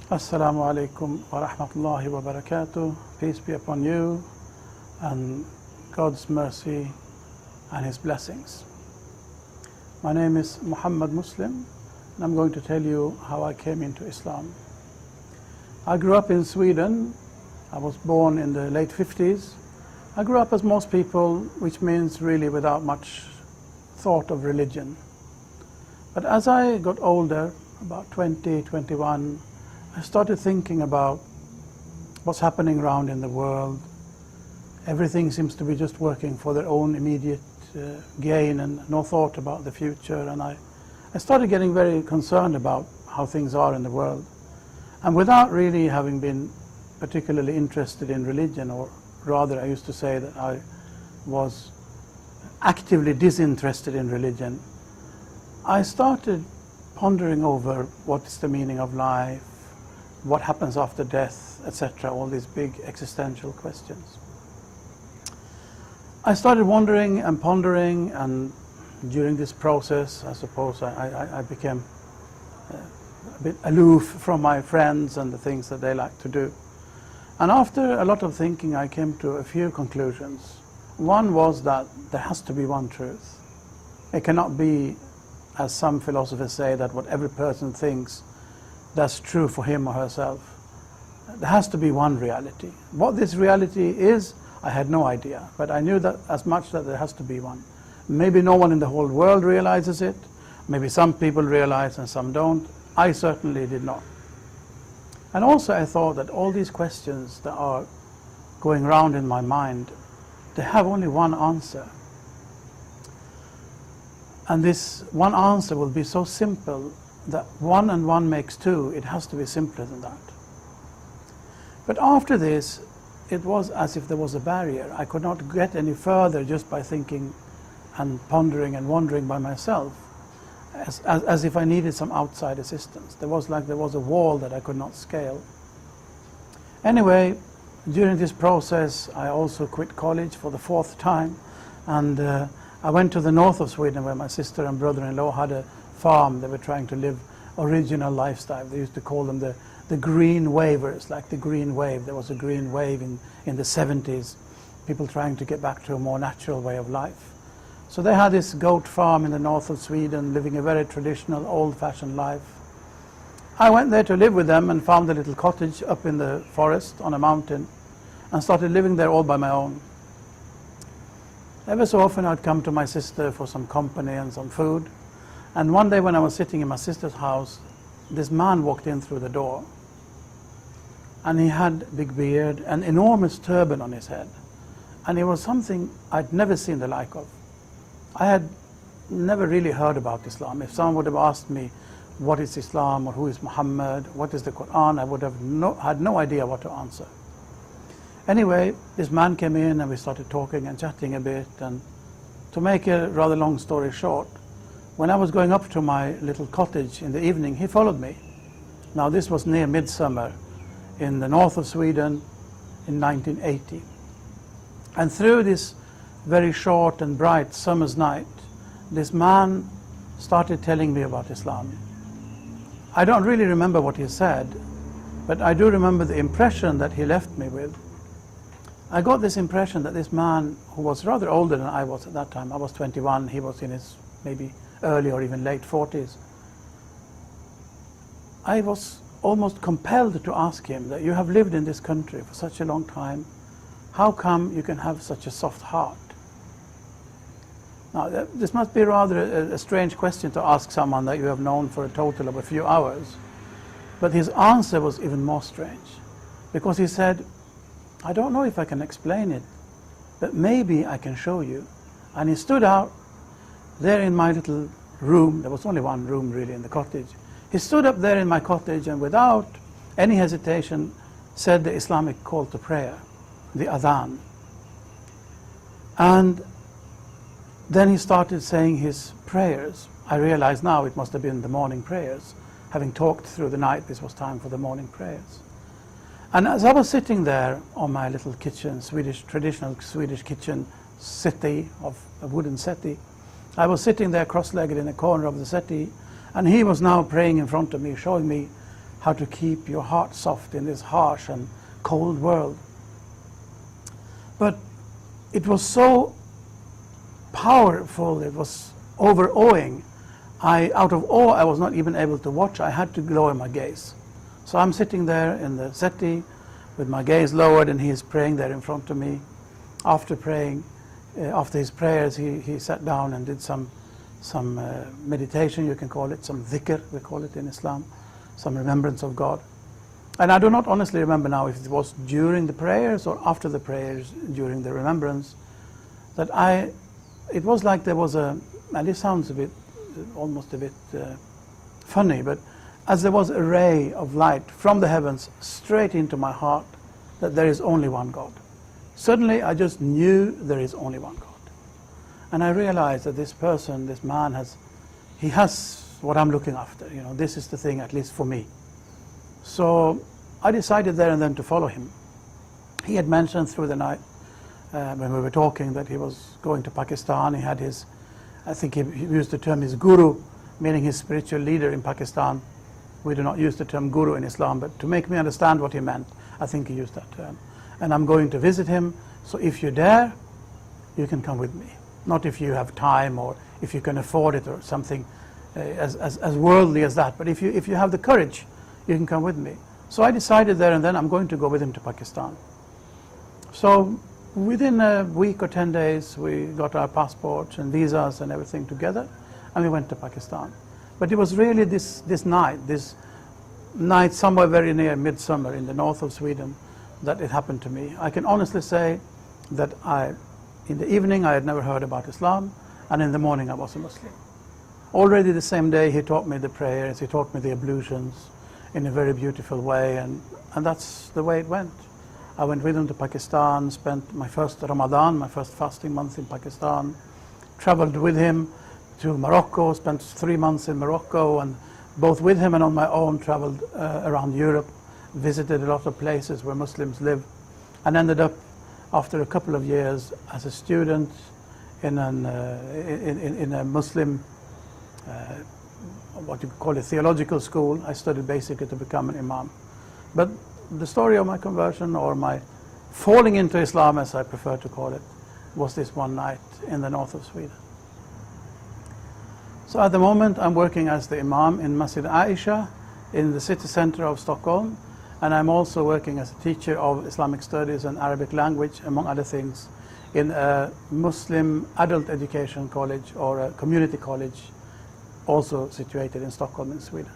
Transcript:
Assalamu alaikum wa rahmatullahi wa barakatuh. Peace be upon you and God's mercy and His blessings. My name is Muhammad Muslim and I'm going to tell you how I came into Islam. I grew up in Sweden. I was born in the late 50s. I grew up as most people, which means really without much thought of religion. But as I got older, about 20, 21, I started thinking about what's happening around in the world. Everything seems to be just working for their own immediate gain and no thought about the future. And I started getting very concerned about how things are in the world. And without really having been particularly interested in religion, or rather I used to say that I was actively disinterested in religion, I started pondering over what is the meaning of life, what happens after death, etc., all these big existential questions. I started wondering and pondering, and during this process, I suppose I became a bit aloof from my friends and the things that they like to do. And after a lot of thinking, I came to a few conclusions. One was that there has to be one truth. It cannot be, as some philosophers say, that what every person thinks, that's true for him or herself. There has to be one reality. What this reality is, I had no idea, but I knew that as much that there has to be one. Maybe no one in the whole world realizes it. Maybe some people realize and some don't. I certainly did not. And also I thought that all these questions that are going around in my mind, they have only one answer. And this one answer will be so simple that 1 and 1 makes 2. It has to be simpler than that. But after this, it was as if there was a barrier. I could not get any further just by thinking and pondering and wondering by myself, as if I needed some outside assistance. There was a wall that I could not scale. Anyway, during this process, I also quit college for the 4th time, and I went to the north of Sweden where my sister and brother-in-law had a farm. They were trying to live original lifestyle. They used to call them the green wavers, like the green wave. There was a green wave in the 70s, people trying to get back to a more natural way of life. So they had this goat farm in the north of Sweden, living a very traditional, old-fashioned life. I went there to live with them and found a little cottage up in the forest on a mountain and started living there all by my own. Ever so often I'd come to my sister for some company and some food. And one day when I was sitting in my sister's house, this man walked in through the door. And he had a big beard, an enormous turban on his head. And it was something I'd never seen the like of. I had never really heard about Islam. If someone would have asked me, what is Islam, or who is Muhammad, what is the Quran, I would have had no idea what to answer. Anyway, this man came in and we started talking and chatting a bit. And to make a rather long story short, when I was going up to my little cottage in the evening, he followed me. Now this was near midsummer in the north of Sweden in 1980. And through this very short and bright summer's night, this man started telling me about Islam. I don't really remember what he said, but I do remember the impression that he left me with. I got this impression that this man, who was rather older than I was at that time, I was 21, he was in his maybe early or even late 40s. I was almost compelled to ask him that you have lived in this country for such a long time. How come you can have such a soft heart? Now, this must be rather a strange question to ask someone that you have known for a total of a few hours. But his answer was even more strange, because he said, I don't know if I can explain it, but maybe I can show you. And he stood out there in my little room. There was only one room really in the cottage. He stood up there in my cottage and without any hesitation said the Islamic call to prayer, the adhan. And then he started saying his prayers. I realize now it must have been the morning prayers. Having talked through the night, this was time for the morning prayers. And as I was sitting there on my little kitchen, traditional Swedish kitchen settee, of a wooden settee, I was sitting there cross-legged in a corner of the settee, and he was now praying in front of me, showing me how to keep your heart soft in this harsh and cold world. But it was so powerful, it was overawing. Out of awe, I was not even able to watch. I had to lower my gaze. So I'm sitting there in the settee with my gaze lowered, and he is praying there in front of me. After praying, after his prayers, he sat down and did some meditation, you can call it, some dhikr, we call it in Islam, some remembrance of God. And I do not honestly remember now if it was during the prayers or after the prayers, during the remembrance, that it was like there was and this sounds almost a bit funny, but as there was a ray of light from the heavens straight into my heart, that there is only one God. Suddenly I just knew there is only one God. And I realized that this person, this man has what I'm looking after. This is the thing, at least for me. So I decided there and then to follow him. He had mentioned through the night when we were talking that he was going to Pakistan. He had I think he used the term his guru, meaning his spiritual leader in Pakistan. We do not use the term guru in Islam, but to make me understand what he meant, I think he used that term. And I'm going to visit him, so if you dare, you can come with me. Not if you have time or if you can afford it or something as worldly as that, but if you have the courage, you can come with me. So I decided there and then I'm going to go with him to Pakistan. So within a week or 10 days, we got our passports and visas and everything together, and we went to Pakistan. But it was really this night somewhere very near midsummer in the north of Sweden that it happened to me. I can honestly say that in the evening I had never heard about Islam, and in the morning I was a Muslim. Already the same day he taught me the prayers, he taught me the ablutions in a very beautiful way, and that's the way it went. I went with him to Pakistan, spent my first Ramadan, my first fasting month in Pakistan, traveled with him to Morocco, spent 3 months in Morocco, and both with him and on my own traveled around Europe, visited a lot of places where Muslims live, and ended up after a couple of years as a student in a Muslim, what you call a theological school. I studied basically to become an imam. But the story of my conversion, or my falling into Islam as I prefer to call it, was this one night in the north of Sweden. So at the moment I'm working as the imam in Masjid Aisha in the city center of Stockholm, and I'm also working as a teacher of Islamic studies and Arabic language, among other things, in a Muslim adult education college or a community college also situated in Stockholm in Sweden.